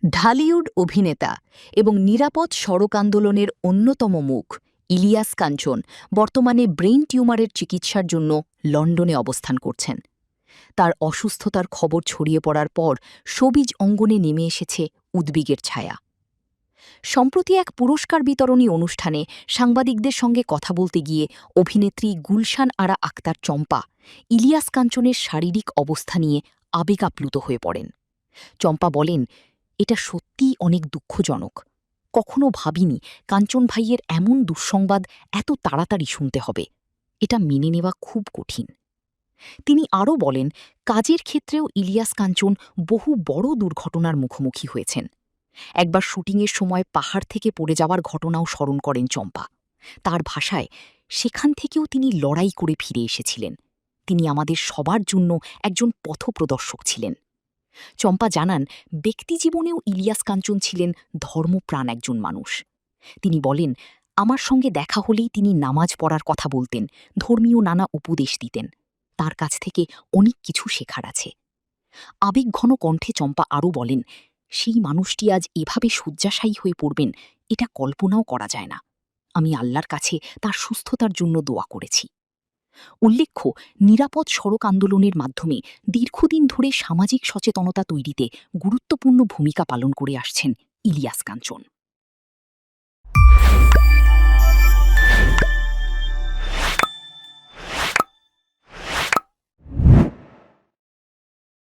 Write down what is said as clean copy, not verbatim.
ঢালিউড অভিনেতা এবং নিরাপদ সড়ক আন্দোলনের অন্যতম মুখ ইলিয়াস কাঞ্চন বর্তমানে ব্রেইন টিউমারের চিকিৎসার জন্য লন্ডনে অবস্থান করছেন। তার অসুস্থতার খবর ছড়িয়ে পড়ার পর শোবিজ অঙ্গনে নেমে এসেছে উদ্বেগের ছায়া। সম্প্রতি এক পুরস্কার বিতরণী অনুষ্ঠানে সাংবাদিকদের সঙ্গে কথা বলতে গিয়ে অভিনেত্রী গুলশান আরা আক্তার চম্পা ইলিয়াস কাঞ্চনের শারীরিক অবস্থা নিয়ে আবেগাপ্লুত হয়ে পড়েন। চম্পা বলেন, এটা সত্যিই অনেক দুঃখজনক। কখনো ভাবিনি কাঞ্চন ভাইয়ের এমন দুঃসংবাদ এত তাড়াতাড়ি শুনতে হবে। এটা মেনে নেওয়া খুব কঠিন। তিনি আরও বলেন, কাজের ক্ষেত্রেও ইলিয়াস কাঞ্চন বহু বড় দুর্ঘটনার মুখোমুখি হয়েছেন। একবার শুটিংয়ের সময় পাহাড় থেকে পড়ে যাওয়ার ঘটনাও স্মরণ করেন চম্পা। তার ভাষায়, সেখান থেকেও তিনি লড়াই করে ফিরে এসেছিলেন। তিনি আমাদের সবার জন্য একজন পথপ্রদর্শক ছিলেন। চম্পা জানান, ব্যক্তিজীবনেও ইলিয়াস কাঞ্চন ছিলেন ধর্মপ্রাণ একজন মানুষ। তিনি বলেন, আমার সঙ্গে দেখা হলেই তিনি নামাজ পড়ার কথা বলতেন, ধর্মীয় নানা উপদেশ দিতেন। তার কাছ থেকে অনেক কিছু শেখার আছে। আবেগঘন কণ্ঠে চম্পা আরও বলেন, সেই মানুষটি আজ এভাবে শয্যাশায়ী হয়ে পড়বেন, এটা কল্পনাও করা যায় না। আমি আল্লাহর কাছে তার সুস্থতার জন্য দোয়া করেছি। উল্লেখ্য, নিরাপদ সড়ক আন্দোলনের মাধ্যমে দীর্ঘদিন ধরে সামাজিক সচেতনতা তৈরিতে গুরুত্বপূর্ণ ভূমিকা পালন করে আসছেন ইলিয়াস কাঞ্চন।